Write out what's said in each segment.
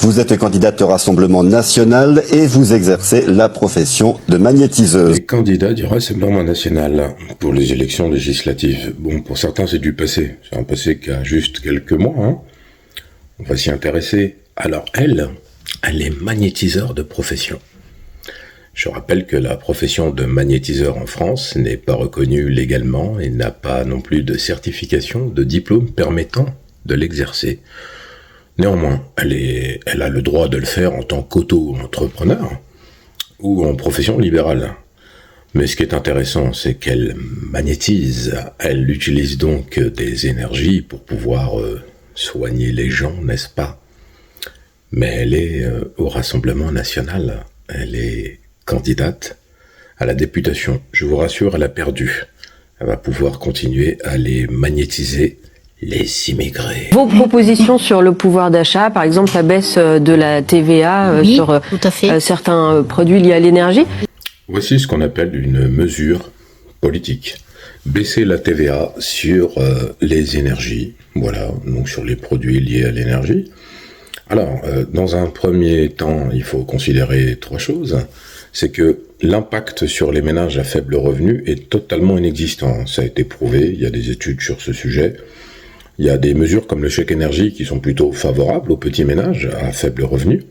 Vous êtes candidate au Rassemblement national et vous exercez la profession de magnétiseuse. Les candidats du Rassemblement national pour les élections législatives. Bon, pour certains, c'est du passé. C'est un passé qui a juste quelques mois, hein. On va s'y intéresser. Alors, elle est magnétiseur de profession. Je rappelle que la profession de magnétiseur en France n'est pas reconnue légalement et n'a pas non plus de certification, de diplôme permettant de l'exercer. Néanmoins, elle a le droit de le faire en tant qu'auto-entrepreneur ou en profession libérale. Mais ce qui est intéressant, c'est qu'elle magnétise. Elle utilise donc des énergies pour pouvoir soigner les gens, n'est-ce pas? Mais elle est au Rassemblement national. Elle est candidate à la députation. Je vous rassure, elle a perdu. Elle va pouvoir continuer à les magnétiser, les immigrés. Vos propositions sur le pouvoir d'achat, par exemple la baisse de la TVA oui, sur certains produits liés à l'énergie. Voici ce qu'on appelle une mesure politique. Baisser la TVA sur les énergies, voilà, donc sur les produits liés à l'énergie. Alors, dans un premier temps, il faut considérer trois choses. C'est que l'impact sur les ménages à faible revenu est totalement inexistant. Ça a été prouvé, il y a des études sur ce sujet. Il y a des mesures comme le chèque énergie qui sont plutôt favorables aux petits ménages à faible revenu,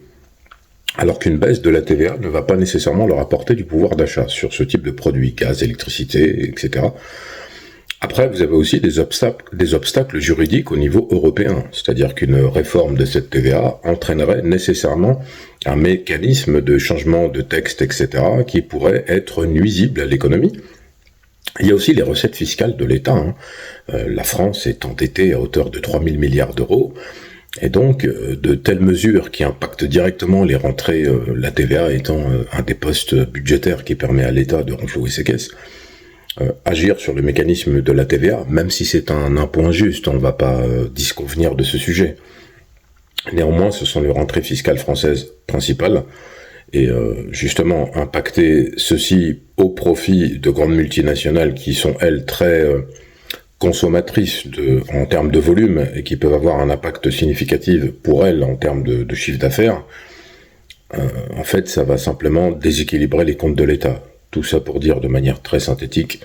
alors qu'une baisse de la TVA ne va pas nécessairement leur apporter du pouvoir d'achat sur ce type de produits, gaz, électricité, etc. Après, vous avez aussi des obstacles juridiques au niveau européen, c'est-à-dire qu'une réforme de cette TVA entraînerait nécessairement un mécanisme de changement de texte, etc., qui pourrait être nuisible à l'économie. Il y a aussi les recettes fiscales de l'État, hein. La France est endettée à hauteur de 3 000 milliards d'euros, et donc de telles mesures qui impactent directement les rentrées, la TVA étant un des postes budgétaires qui permet à l'État de renflouer ses caisses, agir sur le mécanisme de la TVA, même si c'est un impôt injuste, on ne va pas disconvenir de ce sujet. Néanmoins, ce sont les rentrées fiscales françaises principales, et justement impacter ceci au profit de grandes multinationales qui sont, elles, très consommatrices en termes de volume et qui peuvent avoir un impact significatif pour elles en termes de chiffre d'affaires, en fait, ça va simplement déséquilibrer les comptes de l'État. Tout ça pour dire de manière très synthétique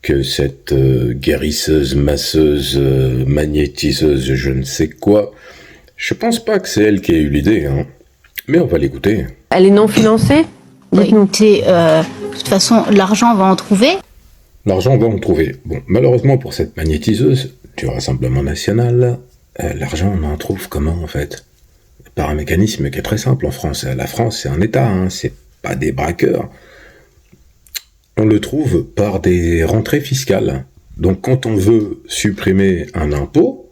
que cette guérisseuse, masseuse, magnétiseuse, je ne sais quoi, je pense pas que c'est elle qui a eu l'idée, hein. Mais on va l'écouter. Elle est non financée? Dites-nous. De toute façon, l'argent, on va en trouver. L'argent, on va en trouver. Bon, malheureusement pour cette magnétiseuse du Rassemblement national, l'argent, on en trouve comment, en fait? Par un mécanisme qui est très simple en France. La France, c'est un État, hein, c'est pas des braqueurs. On le trouve par des rentrées fiscales. Donc quand on veut supprimer un impôt,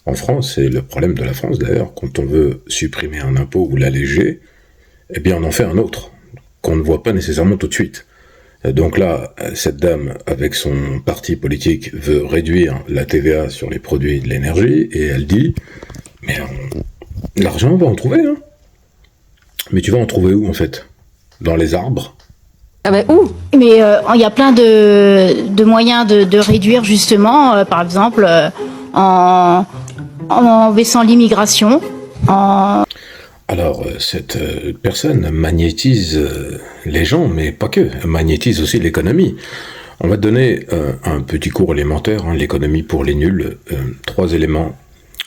en France, c'est le problème de la France d'ailleurs, quand on veut supprimer un impôt ou l'alléger, eh bien on en fait un autre, qu'on ne voit pas nécessairement tout de suite. Donc là, cette dame, avec son parti politique, veut réduire la TVA sur les produits de l'énergie, et elle dit, mais l'argent, on va en trouver, hein. Mais tu vas en trouver où, en fait? Dans les arbres? Ah ben où? Mais il y a plein de moyens de réduire, justement, par exemple, en baissant l'immigration. Alors, cette personne magnétise les gens, mais pas que. Elle magnétise aussi l'économie. On va te donner un petit cours élémentaire, hein, l'économie pour les nuls. 3 éléments.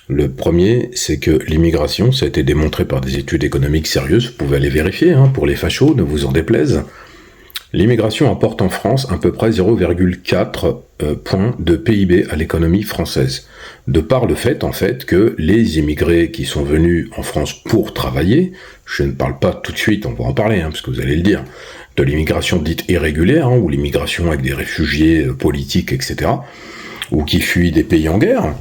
Le premier, c'est que l'immigration, ça a été démontré par des études économiques sérieuses. Vous pouvez aller vérifier, hein, pour les fachos, ne vous en déplaise. L'immigration apporte en France à peu près 0,4 points de PIB à l'économie française. De par le fait, en fait, que les immigrés qui sont venus en France pour travailler, je ne parle pas tout de suite, on va en parler, hein, parce que vous allez le dire, de l'immigration dite irrégulière, hein, ou l'immigration avec des réfugiés politiques, etc., ou qui fuient des pays en guerre.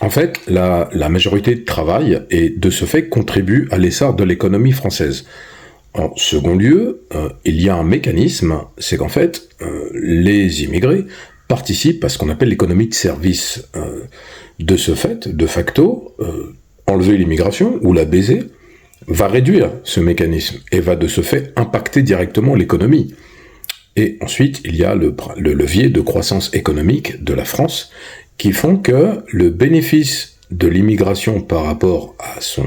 En fait, la majorité de travail et de ce fait contribue à l'essor de l'économie française. En second lieu, il y a un mécanisme, c'est qu'en fait, les immigrés participent à ce qu'on appelle l'économie de service. De ce fait, de facto, enlever l'immigration ou la baiser va réduire ce mécanisme et va de ce fait impacter directement l'économie. Et ensuite, il y a le levier de croissance économique de la France qui font que le bénéfice de l'immigration par rapport à son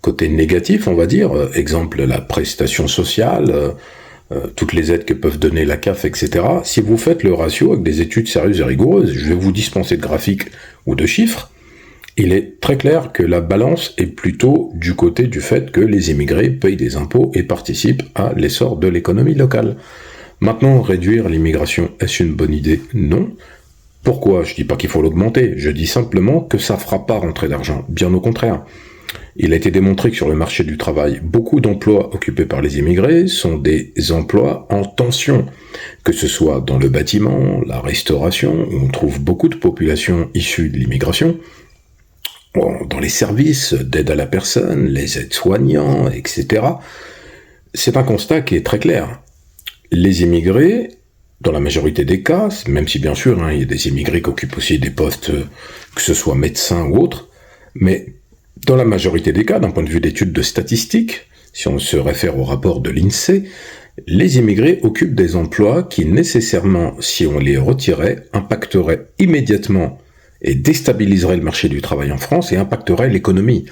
côté négatif, on va dire, exemple la prestation sociale, toutes les aides que peuvent donner la CAF, etc. Si vous faites le ratio avec des études sérieuses et rigoureuses, je vais vous dispenser de graphiques ou de chiffres, il est très clair que la balance est plutôt du côté du fait que les immigrés payent des impôts et participent à l'essor de l'économie locale. Maintenant, réduire l'immigration, est-ce une bonne idée? Non. Pourquoi? Je dis pas qu'il faut l'augmenter, je dis simplement que ça fera pas rentrer d'argent, bien au contraire. Il a été démontré que sur le marché du travail, beaucoup d'emplois occupés par les immigrés sont des emplois en tension, que ce soit dans le bâtiment, la restauration, où on trouve beaucoup de populations issues de l'immigration, dans les services d'aide à la personne, les aides-soignants, etc. C'est un constat qui est très clair. Les immigrés, dans la majorité des cas, même si bien sûr, il y a des immigrés qui occupent aussi des postes, que ce soit médecins ou autres, mais dans la majorité des cas, d'un point de vue d'études de statistiques, si on se réfère au rapport de l'INSEE, les immigrés occupent des emplois qui nécessairement, si on les retirait, impacteraient immédiatement et déstabiliseraient le marché du travail en France et impacteraient l'économie.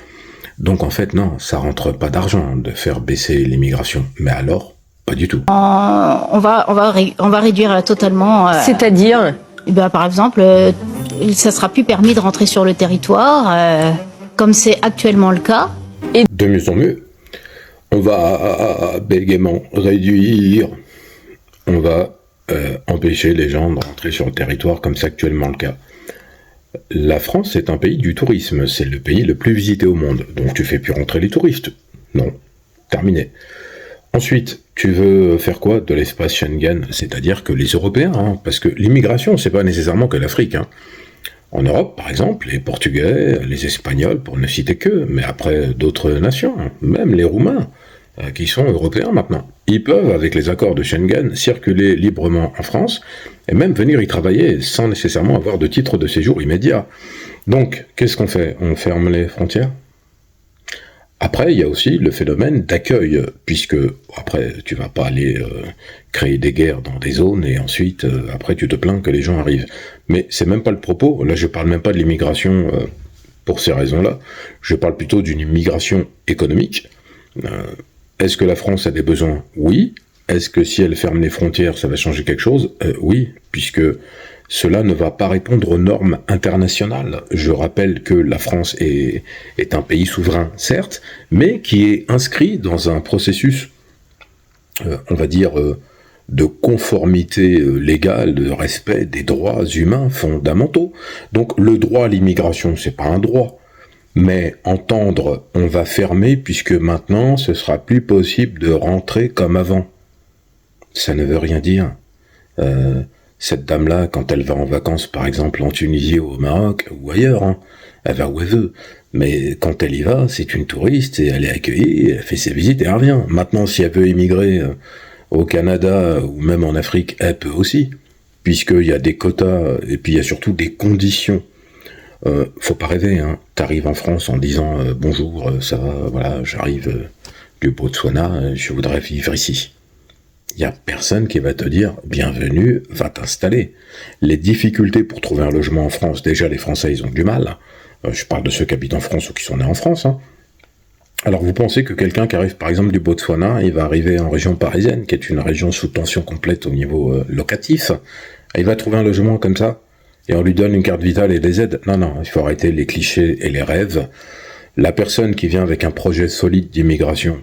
Donc en fait, non, ça rentre pas d'argent de faire baisser l'immigration. Mais alors, pas du tout. On va réduire totalement. C'est-à-dire? Par exemple, ça sera plus permis de rentrer sur le territoire, comme c'est actuellement le cas. De mieux en mieux. On va bégaiement réduire. On va empêcher les gens de rentrer sur le territoire comme c'est actuellement le cas. La France est un pays du tourisme, c'est le pays le plus visité au monde, donc tu fais plus rentrer les touristes. Non, terminé. Ensuite, tu veux faire quoi de l'espace Schengen? C'est-à-dire que les Européens, parce que l'immigration, c'est pas nécessairement que l'Afrique. En Europe, par exemple, les Portugais, les Espagnols, pour ne citer que, mais après d'autres nations, même les Roumains, qui sont européens maintenant, ils peuvent, avec les accords de Schengen, circuler librement en France, et même venir y travailler sans nécessairement avoir de titre de séjour immédiat. Donc, qu'est-ce qu'on fait? On ferme les frontières? Après, il y a aussi le phénomène d'accueil, puisque, après, tu vas pas aller créer des guerres dans des zones, et ensuite, après, tu te plains que les gens arrivent. Mais c'est même pas le propos, là je parle même pas de l'immigration pour ces raisons-là, je parle plutôt d'une immigration économique. Est-ce que la France a des besoins? Oui. Est-ce que si elle ferme les frontières, ça va changer quelque chose? Oui, puisque cela ne va pas répondre aux normes internationales. Je rappelle que la France est un pays souverain, certes, mais qui est inscrit dans un processus, on va dire, de conformité légale, de respect des droits humains fondamentaux. Donc le droit à l'immigration, c'est pas un droit. Mais entendre on va fermer puisque maintenant ce sera plus possible de rentrer comme avant. Ça ne veut rien dire. Cette dame-là, quand elle va en vacances, par exemple en Tunisie ou au Maroc ou ailleurs, elle va où elle veut. Mais quand elle y va, c'est une touriste et elle est accueillie, elle fait ses visites et elle revient. Maintenant, si elle veut immigrer au Canada ou même en Afrique, elle peut aussi, puisqu'il y a des quotas et puis il y a surtout des conditions. Faut pas rêver, T'arrives en France en disant bonjour, ça va, voilà, j'arrive du Botswana, je voudrais vivre ici. Il y a personne qui va te dire bienvenue, va t'installer. Les difficultés pour trouver un logement en France, déjà les Français ils ont du mal. Je parle de ceux qui habitent en France ou qui sont nés en France. Alors vous pensez que quelqu'un qui arrive par exemple du Botswana, il va arriver en région parisienne, qui est une région sous tension complète au niveau locatif, il va trouver un logement comme ça? Et on lui donne une carte vitale et des aides? Non, il faut arrêter les clichés et les rêves. La personne qui vient avec un projet solide d'immigration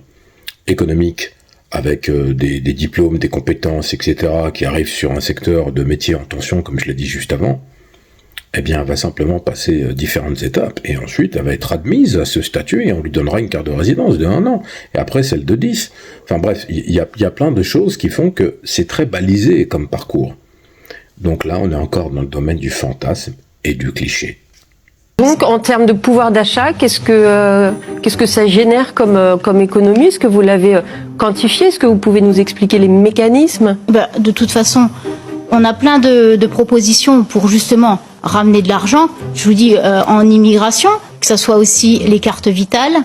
économique, avec des diplômes, des compétences, etc., qui arrive sur un secteur de métier en tension, comme je l'ai dit juste avant, eh bien, elle va simplement passer différentes étapes, et ensuite, elle va être admise à ce statut, et on lui donnera une carte de résidence de 1 an, et après celle de 10. Enfin bref, il y a plein de choses qui font que c'est très balisé comme parcours. Donc là, on est encore dans le domaine du fantasme et du cliché. Donc, en termes de pouvoir d'achat, qu'est-ce que ça génère comme économie? Est-ce que vous l'avez quantifié? Est-ce que vous pouvez nous expliquer les mécanismes? De toute façon, on a plein de propositions pour justement ramener de l'argent. Je vous dis, en immigration, que ce soit aussi les cartes vitales.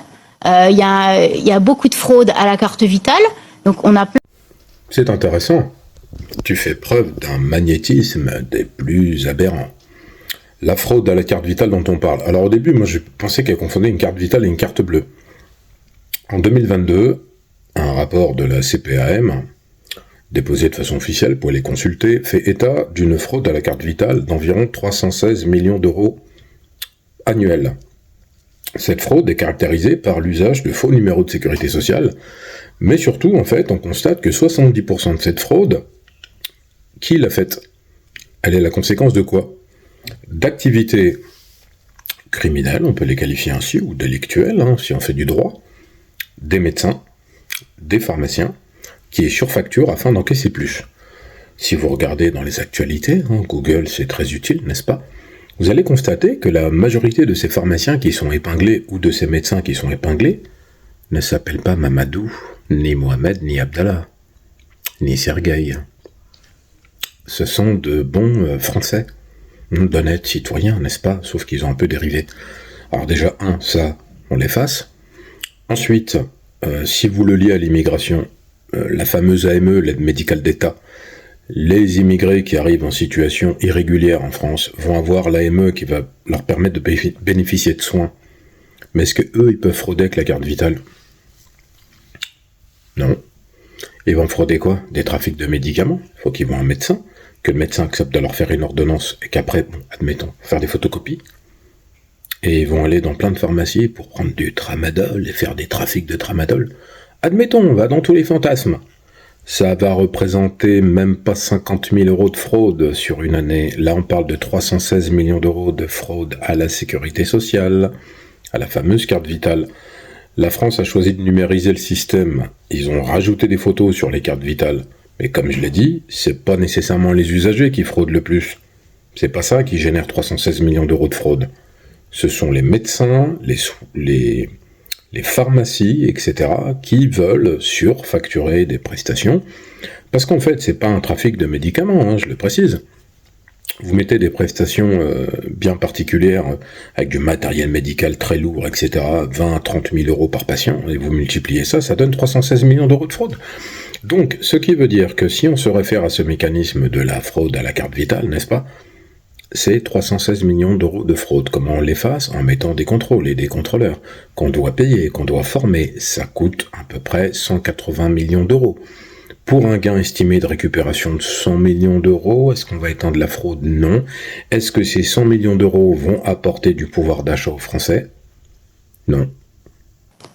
Il y a beaucoup de fraude à la carte vitale. Donc, on a plein... C'est intéressant. Tu fais preuve d'un magnétisme des plus aberrants. La fraude à la carte vitale dont on parle. Alors au début, moi je pensais qu'elle confondait une carte vitale et une carte bleue. En 2022, un rapport de la CPAM, déposé de façon officielle pour les consulter, fait état d'une fraude à la carte vitale d'environ 316 millions d'euros annuels. Cette fraude est caractérisée par l'usage de faux numéros de sécurité sociale, mais surtout, en fait, on constate que 70% de cette fraude, qui l'a faite? Elle est la conséquence de quoi? D'activités criminelles, on peut les qualifier ainsi, ou délictuelles, si on fait du droit, des médecins, des pharmaciens, qui surfacturent afin d'encaisser plus. Si vous regardez dans les actualités, Google c'est très utile, n'est-ce pas? Vous allez constater que la majorité de ces pharmaciens qui sont épinglés, ou de ces médecins qui sont épinglés, ne s'appellent pas Mamadou, ni Mohamed, ni Abdallah, ni Sergueï. Ce sont de bons Français, d'honnêtes citoyens, n'est-ce pas? Sauf qu'ils ont un peu dérivé. Alors déjà, ça, on l'efface. Ensuite, si vous le liez à l'immigration, la fameuse AME, l'aide médicale d'État, les immigrés qui arrivent en situation irrégulière en France vont avoir l'AME qui va leur permettre de bénéficier de soins. Mais est-ce qu'eux, ils peuvent frauder avec la carte vitale? Non. Ils vont frauder quoi? Des trafics de médicaments. Il faut qu'ils voient un médecin, que le médecin accepte de leur faire une ordonnance et qu'après, admettons, faire des photocopies. Et ils vont aller dans plein de pharmacies pour prendre du tramadol et faire des trafics de tramadol. Admettons, on va dans tous les fantasmes. Ça va représenter même pas 50 000 euros de fraude sur une année. Là, on parle de 316 millions d'euros de fraude à la sécurité sociale, à la fameuse carte vitale. La France a choisi de numériser le système. Ils ont rajouté des photos sur les cartes vitales. Mais comme je l'ai dit, c'est pas nécessairement les usagers qui fraudent le plus. C'est pas ça qui génère 316 millions d'euros de fraude. Ce sont les médecins, les pharmacies, etc., qui veulent surfacturer des prestations, parce qu'en fait, c'est pas un trafic de médicaments, je le précise. Vous mettez des prestations bien particulières, avec du matériel médical très lourd, etc., 20 à 30 000 euros par patient, et vous multipliez ça, ça donne 316 millions d'euros de fraude. Donc, ce qui veut dire que si on se réfère à ce mécanisme de la fraude à la carte vitale, n'est-ce pas, c'est 316 millions d'euros de fraude. Comment on l'efface? En mettant des contrôles et des contrôleurs qu'on doit payer, qu'on doit former. Ça coûte à peu près 180 millions d'euros. Pour un gain estimé de récupération de 100 millions d'euros, est-ce qu'on va éteindre la fraude? Non. Est-ce que ces 100 millions d'euros vont apporter du pouvoir d'achat aux Français? Non.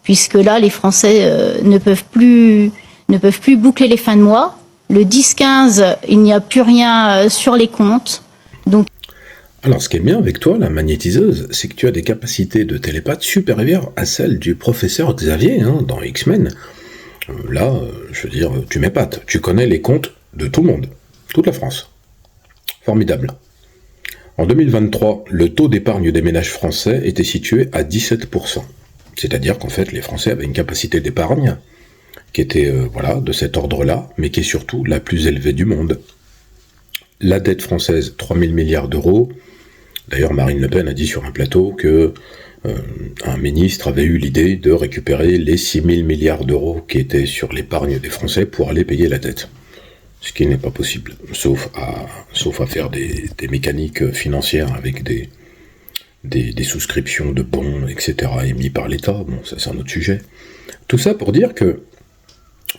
Puisque là, les Français ne peuvent plus boucler les fins de mois. Le 10-15, il n'y a plus rien sur les comptes. Donc, alors, ce qui est bien avec toi, la magnétiseuse, c'est que tu as des capacités de télépathe supérieures à celles du professeur Xavier, dans X-Men. Là, je veux dire, tu m'épates. Tu connais les comptes de tout le monde, toute la France. Formidable. En 2023, le taux d'épargne des ménages français était situé à 17%. C'est-à-dire qu'en fait, les Français avaient une capacité d'épargne qui était, de cet ordre-là, mais qui est surtout la plus élevée du monde. La dette française, 3 000 milliards d'euros. D'ailleurs, Marine Le Pen a dit sur un plateau que un ministre avait eu l'idée de récupérer les 6 000 milliards d'euros qui étaient sur l'épargne des Français pour aller payer la dette. Ce qui n'est pas possible, sauf à faire des mécaniques financières avec des souscriptions de bons, etc., émis par l'État. Bon, ça c'est un autre sujet. Tout ça pour dire que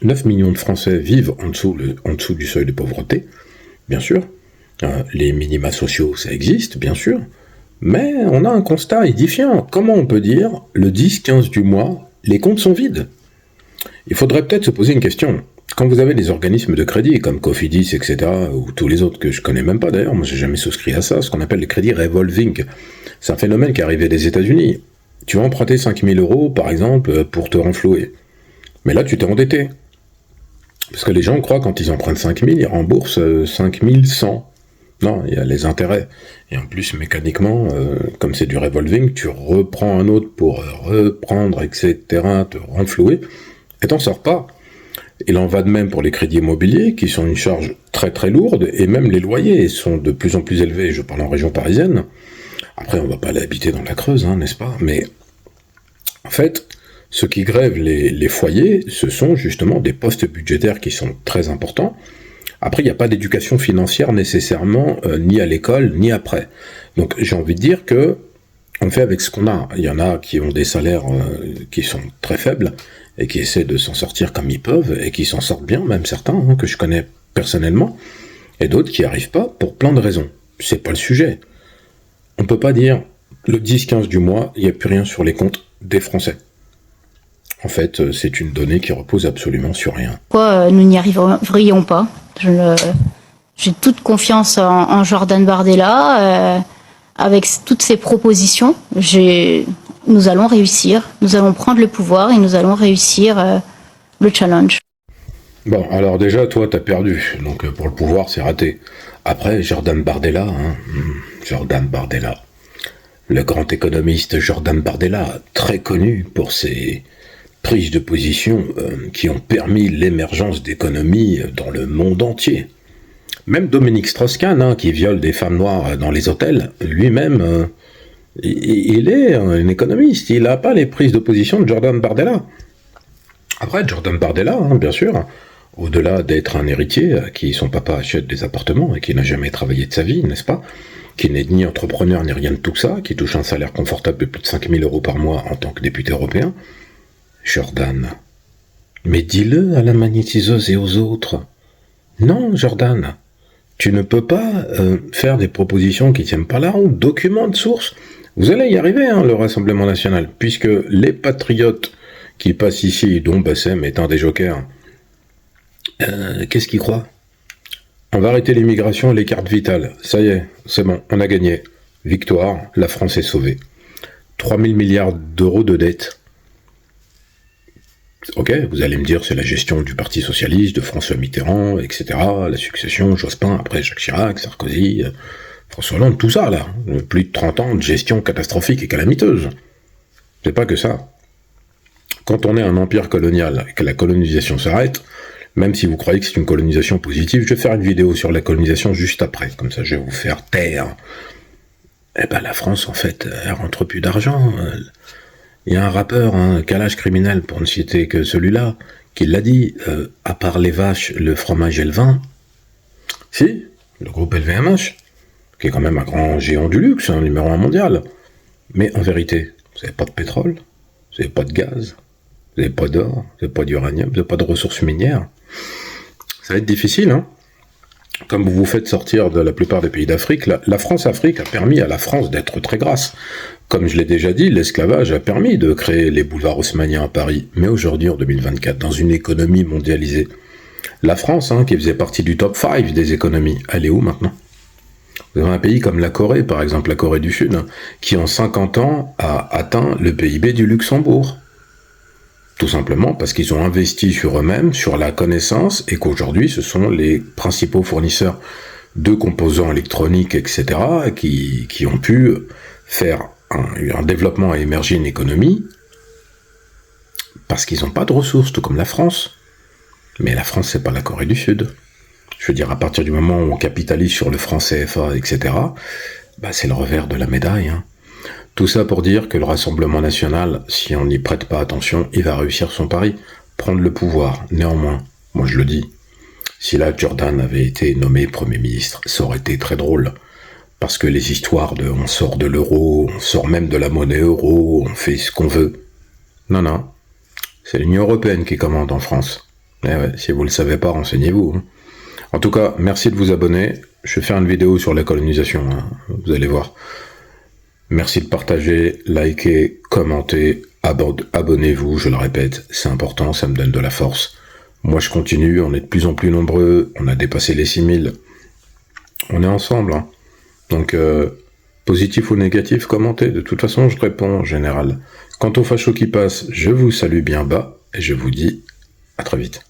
9 millions de Français vivent en dessous du seuil de pauvreté, bien sûr. Les minima sociaux, ça existe, bien sûr. Mais on a un constat édifiant. Comment on peut dire, le 10-15 du mois, les comptes sont vides? Il faudrait peut-être se poser une question. Quand vous avez des organismes de crédit, comme Cofidis, etc., ou tous les autres que je connais même pas d'ailleurs, moi j'ai jamais souscrit à ça, ce qu'on appelle les crédits revolving. C'est un phénomène qui est arrivé des États-Unis. Tu vas emprunter 5 000 euros, par exemple, pour te renflouer. Mais là, tu t'es endetté. Parce que les gens croient, quand ils empruntent 5 000, ils remboursent 5 100. Non, il y a les intérêts. Et en plus, mécaniquement, comme c'est du revolving, tu reprends un autre pour reprendre, etc., te renflouer, et t'en sors pas. Il en va de même pour les crédits immobiliers, qui sont une charge très très lourde, et même les loyers sont de plus en plus élevés, je parle en région parisienne. Après, on va pas aller habiter dans la Creuse, n'est-ce pas? Mais, en fait, ce qui grève les foyers, ce sont justement des postes budgétaires qui sont très importants. Après, il n'y a pas d'éducation financière nécessairement, ni à l'école, ni après. Donc, j'ai envie de dire que on fait avec ce qu'on a. Il y en a qui ont des salaires qui sont très faibles et qui essaient de s'en sortir comme ils peuvent et qui s'en sortent bien, même certains que je connais personnellement, et d'autres qui n'y arrivent pas pour plein de raisons. C'est pas le sujet. On peut pas dire le 10-15 du mois, il n'y a plus rien sur les comptes des Français. En fait, c'est une donnée qui repose absolument sur rien. Pourquoi nous n'y arriverions pas? J'ai toute confiance en Jordan Bardella. Avec toutes ces propositions, nous allons réussir. Nous allons prendre le pouvoir et nous allons réussir le challenge. Bon, alors déjà, toi, t'as perdu. Donc, pour le pouvoir, c'est raté. Après, Jordan Bardella, Jordan Bardella. Le grand économiste Jordan Bardella, très connu pour ses prises de position qui ont permis l'émergence d'économies dans le monde entier. Même Dominique Strauss-Kahn, qui viole des femmes noires dans les hôtels, lui-même, il est un économiste. Il n'a pas les prises de position de Jordan Bardella. Après, Jordan Bardella, bien sûr, au-delà d'être un héritier à qui son papa achète des appartements et qui n'a jamais travaillé de sa vie, n'est-ce pas, qui n'est ni entrepreneur ni rien de tout ça, qui touche un salaire confortable de plus de 5 000 € par mois en tant que député européen, Jordan. Mais dis-le à la magnétiseuse et aux autres. Non, Jordan, tu ne peux pas faire des propositions qui tiennent pas la route. Document de source. Vous allez y arriver, le Rassemblement National, puisque les patriotes qui passent ici, dont Bassem est un des jokers, qu'est-ce qu'ils croient? On va arrêter l'immigration et les cartes vitales. Ça y est, c'est bon, on a gagné. Victoire, la France est sauvée. 3 000 milliards d'euros de dette. Ok, vous allez me dire, c'est la gestion du Parti Socialiste, de François Mitterrand, etc., la succession, Jospin, après Jacques Chirac, Sarkozy, François Hollande, tout ça, là. Plus de 30 ans de gestion catastrophique et calamiteuse. C'est pas que ça. Quand on est un empire colonial et que la colonisation s'arrête, même si vous croyez que c'est une colonisation positive, je vais faire une vidéo sur la colonisation juste après, comme ça je vais vous faire taire. Eh ben la France, en fait, elle rentre plus d'argent. Il y a un rappeur, Kalash Criminel, pour ne citer que celui-là, qui l'a dit, à part les vaches, le fromage et le vin, si, le groupe LVMH, qui est quand même un grand géant du luxe, numéro 1 mondial, mais en vérité, vous n'avez pas de pétrole, vous n'avez pas de gaz, vous n'avez pas d'or, vous n'avez pas d'uranium, vous n'avez pas de ressources minières. Ça va être difficile, Comme vous vous faites sortir de la plupart des pays d'Afrique, la France-Afrique a permis à la France d'être très grasse. Comme je l'ai déjà dit, l'esclavage a permis de créer les boulevards haussmanniens à Paris. Mais aujourd'hui, en 2024, dans une économie mondialisée, la France, qui faisait partie du top 5 des économies, elle est où maintenant? Vous avez un pays comme la Corée, par exemple, la Corée du Sud, qui en 50 ans a atteint le PIB du Luxembourg. Tout simplement parce qu'ils ont investi sur eux-mêmes, sur la connaissance, et qu'aujourd'hui, ce sont les principaux fournisseurs de composants électroniques, etc., qui ont pu faire un développement et émerger une économie, parce qu'ils n'ont pas de ressources, tout comme la France. Mais la France, c'est pas la Corée du Sud. Je veux dire, à partir du moment où on capitalise sur le franc CFA, etc., c'est le revers de la médaille. Tout ça pour dire que le Rassemblement National, si on n'y prête pas attention, il va réussir son pari, prendre le pouvoir. Néanmoins, moi je le dis, si là Jordan avait été nommé Premier ministre, ça aurait été très drôle. Parce que les histoires de on sort de l'euro, on sort même de la monnaie euro, on fait ce qu'on veut. Non, c'est l'Union Européenne qui commande en France. Si vous le savez pas, renseignez-vous. En tout cas, merci de vous abonner. Je vais faire une vidéo sur la colonisation, vous allez voir. Merci de partager, liker, commenter, abonnez-vous, je le répète, c'est important, ça me donne de la force. Moi je continue, on est de plus en plus nombreux, on a dépassé les 6000. On est ensemble, Donc, positif ou négatif, commentez, de toute façon je réponds en général. Quant aux fachos qui passent, je vous salue bien bas, et je vous dis à très vite.